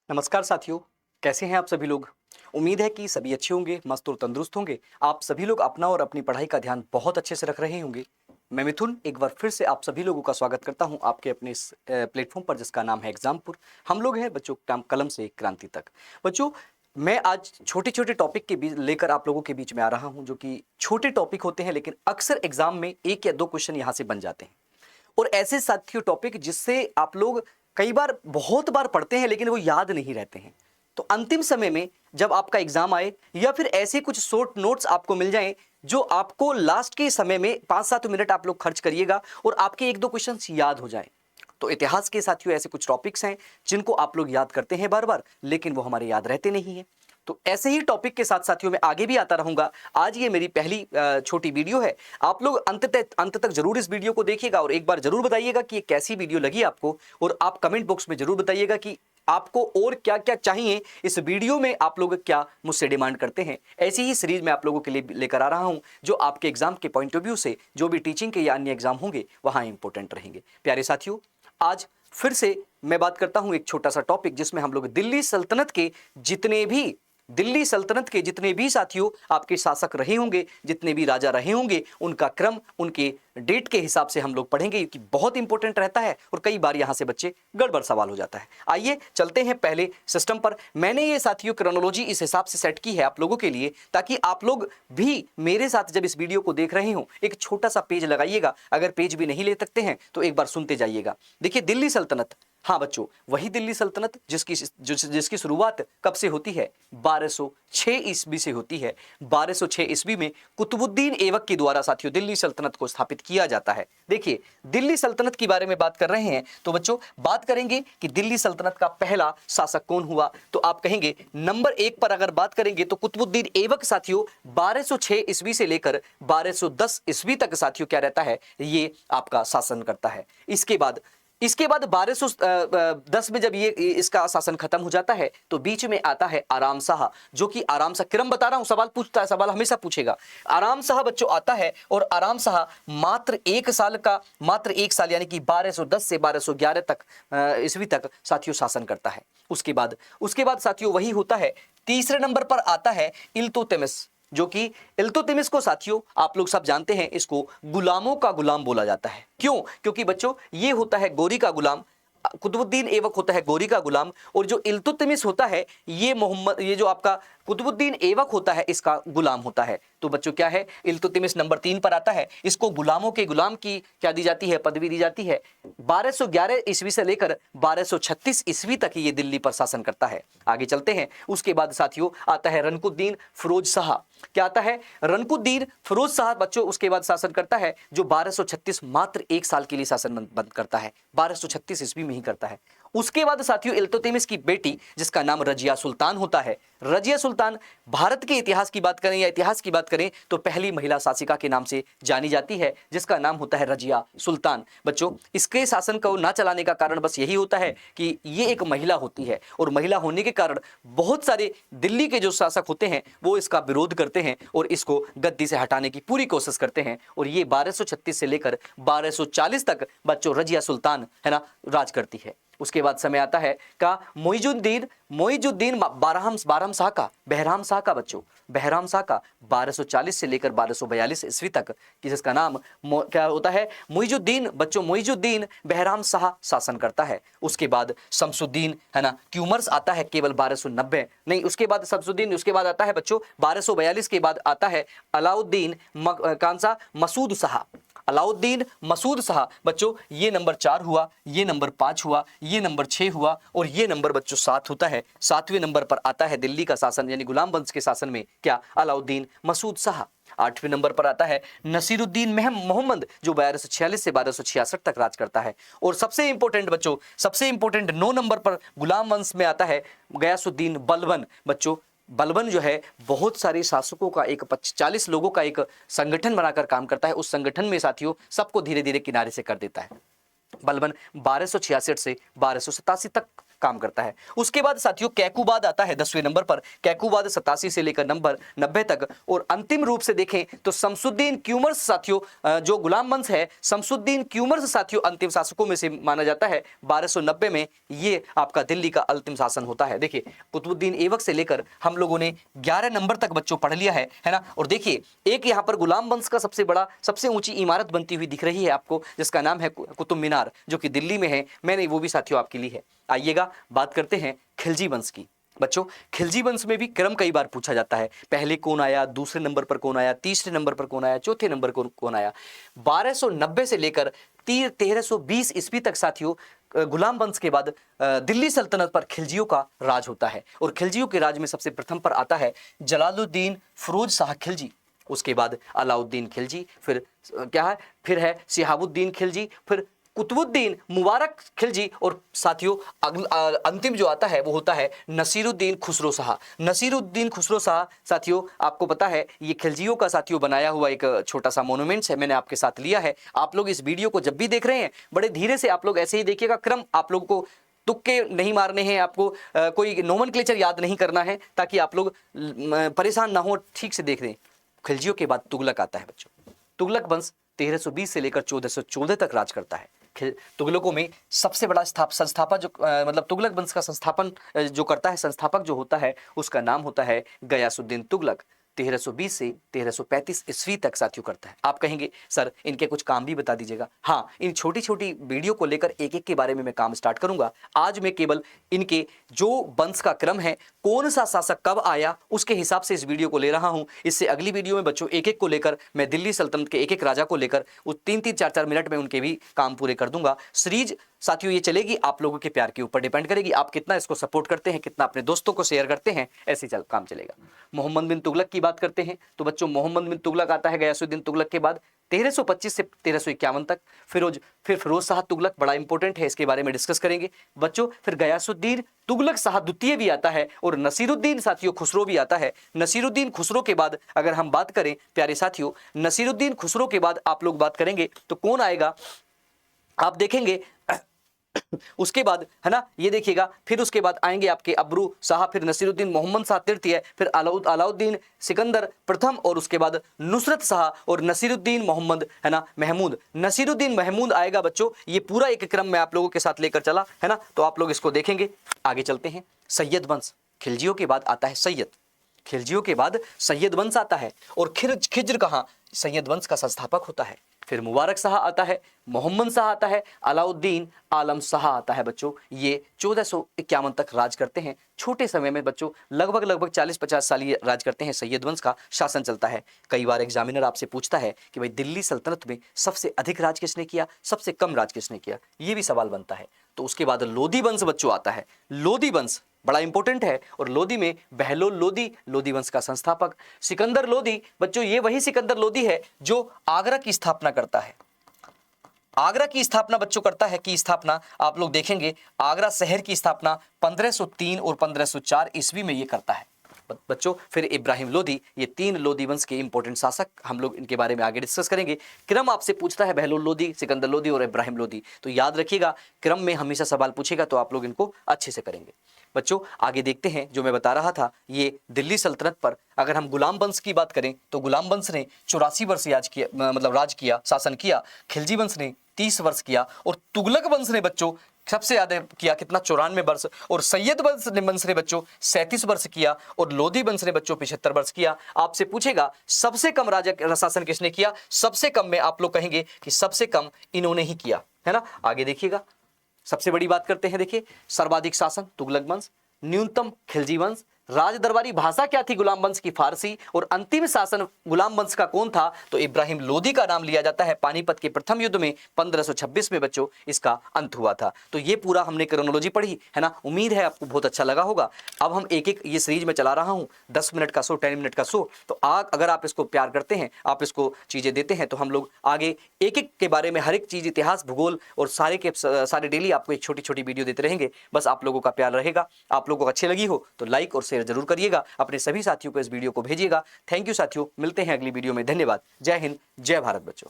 नमस्कार साथियों, कैसे हैं आप सभी लोग? उम्मीद है कि सभी अच्छे होंगे, मस्त और तंदुरुस्त होंगे। आप सभी लोग अपना और अपनी पढ़ाई का ध्यान बहुत अच्छे से रख रहे होंगे। मैं मिथुन एक बार फिर से आप सभी लोगों का स्वागत करता हूं आपके अपने इस प्लेटफॉर्म पर जिसका नाम है एग्जामपुर। हम लोग हैं बच्चों काम कलम से क्रांति तक। बच्चों, मैं आज छोटे-छोटे टॉपिक के बीच लेकर आप लोगों के बीच में आ रहा हूं, जो कि छोटे टॉपिक होते हैं लेकिन अक्सर एग्जाम में 1 या 2 क्वेश्चन यहां से बन जाते हैं। और ऐसे साथियों टॉपिक जिससे आप लोग कई बार बहुत बार पढ़ते हैं लेकिन वो याद नहीं रहते हैं। तो अंतिम समय में जब आपका एग्जाम आए या फिर ऐसे कुछ शॉर्ट नोट्स आपको मिल जाएं जो आपको लास्ट के समय में 5-7 मिनट आप लोग खर्च करिएगा और आपके 1-2 क्वेश्चंस याद हो जाएं। तो इतिहास के साथियों ऐसे कुछ टॉपिक्स हैं जिनको आप लोग याद करते हैं बार बार लेकिन वो हमारे याद रहते नहीं हैं। तो ऐसे ही टॉपिक के साथ साथियों मैं आगे भी आता रहूंगा। आज ये मेरी पहली छोटी वीडियो है। आप लोग अंत तक जरूर इस वीडियो को देखिएगा और एक बार जरूर बताइएगा कि ये कैसी वीडियो लगी आपको। और आप कमेंट बॉक्स में जरूर बताइएगा कि आपको और क्या क्या चाहिए इस वीडियो में, आप लोग क्या मुझसे डिमांड करते हैं। ऐसी ही सीरीज मैं आप लोगों के लिए लेकर आ रहा हूं जो आपके एग्जाम के पॉइंट ऑफ व्यू से जो भी टीचिंग के या अन्य एग्जाम होंगे वहां इंपॉर्टेंट रहेंगे। प्यारे साथियों, आज फिर से मैं बात करता हूं एक छोटा सा टॉपिक जिसमें हम लोग दिल्ली सल्तनत के जितने भी साथियों आपके शासक रहे होंगे, जितने भी राजा रहे होंगे, उनका क्रम, उनके डेट के हिसाब से हम लोग पढ़ेंगे क्योंकि बहुत इंपॉर्टेंट रहता है और कई बार यहां से बच्चे गड़बड़ सवाल हो जाता है। आइए चलते हैं पहले सिस्टम पर। मैंने ये साथियों क्रोनोलॉजी इस हिसाब से सेट की है आप लोगों के लिए ताकि आप लोग भी मेरे साथ जब इस वीडियो को देख रहे हो एक छोटा सा पेज लगाइएगा। अगर पेज भी नहीं ले सकते हैं तो एक बार सुनते जाइएगा। देखिए, दिल्ली सल्तनत, हाँ बच्चों, वही दिल्ली सल्तनत जिसकी शुरुआत कब से होती है? 1206 ईस्वी से होती है। 1206 ईस्वी में कुतुबुद्दीन ऐबक के द्वारा साथियों दिल्ली सल्तनत को स्थापित किया जाता है। देखिए, दिल्ली सल्तनत के बारे में बात कर रहे हैं तो बच्चों बात करेंगे कि दिल्ली सल्तनत का पहला शासक कौन हुआ। तो आप कहेंगे नंबर 1 पर अगर बात करेंगे तो कुतुबुद्दीन ऐबक साथियों 1206 ईस्वी से लेकर 1210 ईस्वी तक साथियों क्या रहता है, ये आपका शासन करता है। इसके बाद 1210 में जब ये इसका शासन खत्म हो जाता है तो बीच में आता है आराम शाह, जो कि आराम शाह, क्रम बता रहा हूं, सवाल पूछता है, सवाल हमेशा पूछेगा। आराम शाह बच्चों आता है और आराम शाह मात्र 1 साल यानी कि 1210 से 1211 तक ईस्वी तक साथियों शासन करता है। उसके बाद साथियों वही होता है। तीसरे नंबर पर आता है इल्तुतमिश, जो कि इल्तुतमिश को साथियों आप लोग सब जानते हैं, इसको गुलामों का गुलाम बोला जाता है। क्यों? क्योंकि बच्चों ये होता है गोरी का गुलाम, कुतुबुद्दीन ऐबक होता है गोरी का गुलाम और जो इल्तुतमिश होता है ये जो आपका कुतुबुद्दीन ऐबक होता है इसका गुलाम होता है। तो बच्चों क्या है, इल्तुतमिश नंबर 3 पर आता है। इसको गुलामों के गुलाम की क्या दी जाती है, पदवी दी जाती है। 1211 ईस्वी से लेकर 1236 ईस्वी तक ये दिल्ली पर शासन करता है। आगे चलते हैं। उसके बाद साथियों आता है रनकुद्दीन फिरोज शाह। क्या आता है? रनकुद्दीन फिरोज शाह बच्चों उसके बाद शासन करता है, जो 1236 मात्र 1 साल के लिए शासन बंद करता है, 1236 ईस्वी में ही करता है। उसके बाद साथियों इल्तुतमिश की बेटी जिसका नाम रजिया सुल्तान होता है। रजिया सुल्तान भारत के इतिहास की बात करें या इतिहास की बात करें तो पहली महिला शासिका के नाम से जानी जाती है, जिसका नाम होता है रजिया सुल्तान। बच्चों इसके शासन को ना चलाने का कारण बस यही होता है कि ये एक महिला होती है और महिला होने के कारण बहुत सारे दिल्ली के जो शासक होते हैं वो इसका विरोध करते हैं और इसको गद्दी से हटाने की पूरी कोशिश करते हैं। और ये 1236 से लेकर 1240 तक बच्चों रजिया सुल्तान है ना राज करती है। उसके बाद समय आता है का मोइजुद्दीन बहराम शाह का बच्चों, बहराम शाह का 1240 से लेकर 1242 ईस्वी तक, जिसका नाम क्या होता है, मोइजुद्दीन बच्चों, मोइजुद्दीन बहराम शाह शासन करता है। उसके बाद शमसुद्दीन है ना ट्यूमर्स आता है केवल 1290 नहीं, उसके बाद शमसुद्दीन, उसके बाद आता है बच्चों 1242 के बाद आता है अलाउद्दीन कांसा मसूद शाह। अलाउद्दीन मसूद शाह बच्चों ये नंबर 4 हुआ, ये नंबर 5 हुआ, ये नंबर 6 हुआ और ये नंबर बच्चों 7 होता है। 7वें नंबर पर आता है दिल्ली का शासन यानी गुलाम वंश के शासन में क्या, अलाउद्दीन मसूद शाह। 8वें नंबर पर आता है नसीरुद्दीन मोहम्मद, जो 1246 से 1266 तक राज करता है। और सबसे इंपॉर्टेंट बच्चों, सबसे इंपॉर्टेंट 9 नंबर पर गुलाम वंश में आता है गयासुद्दीन बलबन। बच्चों बलबन जो है बहुत सारे शासकों का एक 40 लोगों का एक संगठन बनाकर काम करता है। उस संगठन में साथियों सबको धीरे धीरे किनारे से कर देता है। बलबन 1266 से 1287 तक काम करता है। उसके बाद साथियों कैकुबाद आता है 10वें नंबर पर। कैकुबाद 87 से लेकर नंबर 90 तक। और अंतिम रूप से देखें तो शमसुद्दीन क्यूमर्स साथियों, जो गुलाम वंश है, शमसुद्दीन क्यूमर्स साथियों अंतिम शासकों में से माना जाता है। 1290 में ये आपका दिल्ली का अंतिम शासन होता है। देखिए कुतुबुद्दीन ऐबक से लेकर हम लोगों ने 11 नंबर तक बच्चों पढ़ लिया है ना। और देखिए एक यहाँ पर गुलाम वंश का सबसे बड़ा, सबसे ऊंची इमारत बनती हुई दिख रही है आपको, जिसका नाम है कुतुब मीनार, जो कि दिल्ली में है। मैंने वो भी साथियों आपके लिए है। आइएगा बात करते हैं खिलजी वंश की। बच्चों खिलजी वंश में भी क्रम कई बार पूछा जाता है, पहले कौन आया, दूसरे नंबर पर कौन आया, तीसरे नंबर पर कौन आया, चौथे नंबर पर कौन आया। 1290 से लेकर 1320 ईस्वी तक साथियों गुलाम वंश के बाद दिल्ली सल्तनत पर खिलजियों का राज होता है। और खिलजियों के राज में सबसे प्रथम पर आता है जलालुद्दीन फिरोज शाह खिलजी, उसके बाद अलाउद्दीन खिलजी, फिर क्या है, फिर है शिहाबुद्दीन खिलजी, फिर कुतुबुद्दीन मुबारक खिलजी, और साथियों अंतिम जो आता है वो होता है नसीरुद्दीन खुसरो शाह। नसीरुद्दीन खुसरो शाह साथियों आपको पता है ये खिलजियों का साथियों बनाया हुआ एक छोटा सा मोन्यूमेंट्स है, मैंने आपके साथ लिया है। आप लोग इस वीडियो को जब भी देख रहे हैं बड़े धीरे से आप लोग ऐसे ही देखिएगा, क्रम आप लोग को तुक्के नहीं मारने हैं, आपको कोई नोमेनक्लेचर याद नहीं करना है, ताकि आप लोग परेशान ना हो, ठीक से देख रहे हैं। खिलजियों के बाद तुगलक आता है बच्चों। तुगलक वंश 1320 से लेकर 1414 तक राज करता है। तुगलकों में सबसे बड़ा संस्थापक जो मतलब तुगलक वंश का संस्थापन जो करता है, संस्थापक जो होता है उसका नाम होता है गयासुद्दीन तुगलक। 1320 से 1335 ईस्वी तक साथियों करता है। आप कहेंगे सर इनके कुछ काम भी बता दीजिएगा। हाँ, इन छोटी छोटी वीडियो को लेकर एक एक के बारे में मैं काम स्टार्ट करूंगा। आज मैं केवल इनके जो वंश का क्रम है, कौन सा शासक कब आया, उसके हिसाब से इस वीडियो को ले रहा हूं। इससे अगली वीडियो में बच्चों एक एक को लेकर मैं दिल्ली सल्तनत के एक एक राजा को लेकर वो 3-3, 4-4 मिनट में उनके भी काम पूरे कर दूंगा। सीरीज साथियों ये चलेगी, आप लोगों के प्यार के ऊपर डिपेंड करेगी, आप कितना इसको सपोर्ट करते हैं, कितना अपने दोस्तों को शेयर करते हैं, ऐसे चल काम चलेगा। मोहम्मद बिन तुगलक की बात करते हैं तो बच्चों मोहम्मद बिन तुगलक आता है गयासुद्दीन तुगलक के बाद 1325 से 1351 तक। फिर फिरोज शाह तुगलक बड़ा इंपॉर्टेंट है, इसके बारे में डिस्कस करेंगे बच्चों। फिर गयासुद्दीन तुगलक शाह द्वितीय भी आता है और नसीरुद्दीन साथियों खुसरो भी आता है। नसीरुद्दीन खुसरो के बाद अगर हम बात करें प्यारे साथियों, नसीरुद्दीन खुसरो के बाद आप लोग बात करेंगे तो कौन आएगा, आप देखेंगे उसके बाद है ना, ये देखिएगा। फिर उसके बाद आएंगे आपके अबरू शाह, फिर नसीरुद्दीन मोहम्मद शाह तृतीय, फिर अलाउद्दीन सिकंदर प्रथम, और उसके बाद नुसरत शाह और नसीरुद्दीन मोहम्मद है ना महमूद। नसीरुद्दीन महमूद आएगा बच्चों। ये पूरा एक क्रम मैं आप लोगों के साथ लेकर चला है ना, तो आप लोग इसको देखेंगे। आगे चलते हैं। सैयद वंश, खिलजियों के बाद आता है सैयद, खिलजियों के बाद सैयद वंश आता है। और खिज्र कहाँ, सैयद वंश का संस्थापक होता है। फिर मुबारक शाह आता है, मोहम्मद शाह आता है, अलाउद्दीन आलम शाह आता है बच्चों। ये 1451 तक राज करते हैं। छोटे समय में बच्चों लगभग 40-50 साल ये राज करते हैं। सैयद वंश का शासन चलता है। कई बार एग्जामिनर आपसे पूछता है कि भाई दिल्ली सल्तनत में सबसे अधिक राज किसने किया, सबसे कम राज किसने किया, ये भी सवाल बनता है। तो उसके बाद लोधी वंश बच्चों आता है। लोधी वंश बड़ा इंपॉर्टेंट है। और लोधी में बहलोल लोधी, लोधी वंश का संस्थापक। सिकंदर लोधी बच्चों, ये वही सिकंदर लोधी है जो आगरा की स्थापना करता है। आगरा की स्थापना बच्चों करता है, की स्थापना आप लोग देखेंगे, आगरा शहर की स्थापना 1503 और 1504 ईस्वी में ये करता है बच्चों। फिर इब्राहिम लोधी, ये 3 लोधी वंश के इंपॉर्टेंट शासक, हम लोग इनके बारे में आगे डिस्कस करेंगे। क्रम आपसे पूछता है बहलोल लोधी, सिकंदर लोधी और इब्राहिम लोधी, तो याद रखिएगा क्रम में हमेशा सवाल पूछेगा, तो आप लोग इनको अच्छे से करेंगे बच्चों। आगे देखते हैं, जो मैं बता रहा था ये दिल्ली सल्तनत पर अगर हम गुलाम वंश की बात करें तो गुलाम वंश ने 84 वर्ष राज किया, शासन किया। खिलजी वंश ने 30 वर्ष किया और तुगलक वंश ने बच्चों सबसे ज्यादा किया, कितना, 94 वर्ष। और सैयद वंश ने बच्चों 37 वर्ष किया और लोधी वंश ने बच्चों 75 वर्ष किया। आपसे पूछेगा सबसे कम राजा शासन किसने किया, सबसे कम में आप लोग कहेंगे कि सबसे कम इन्होंने ही किया है ना। आगे देखिएगा, सबसे बड़ी बात करते हैं। देखिए सर्वाधिक शासन तुगलक वंश, न्यूनतम खिलजी वंश, राज दरबारी भाषा क्या थी गुलाम वंश की, फारसी, और अंतिम शासन गुलाम वंश का कौन था, तो इब्राहिम लोधी का नाम लिया जाता है। पानीपत के प्रथम युद्ध में 1526 में बच्चों इसका अंत हुआ था। तो ये पूरा हमने क्रोनोलॉजी पढ़ी है ना, उम्मीद है आपको बहुत अच्छा लगा होगा। अब हम एक एक ये सीरीज में चला रहा हूँ, 10 मिनट का शो, 10 मिनट का शो। तो अगर आप इसको प्यार करते हैं, आप इसको चीजें देते हैं, तो हम लोग आगे एक एक के बारे में हर एक चीज, इतिहास, भूगोल और सारे डेली आपको एक छोटी छोटी वीडियो देते रहेंगे। बस आप लोगों का प्यार रहेगा। आप लोगों को अच्छी लगी हो तो लाइक और शेयर जरूर करिएगा, अपने सभी साथियों को इस वीडियो को भेजिएगा। थैंक यू साथियों, मिलते हैं अगली वीडियो में। धन्यवाद। जय हिंद, जय भारत बच्चों।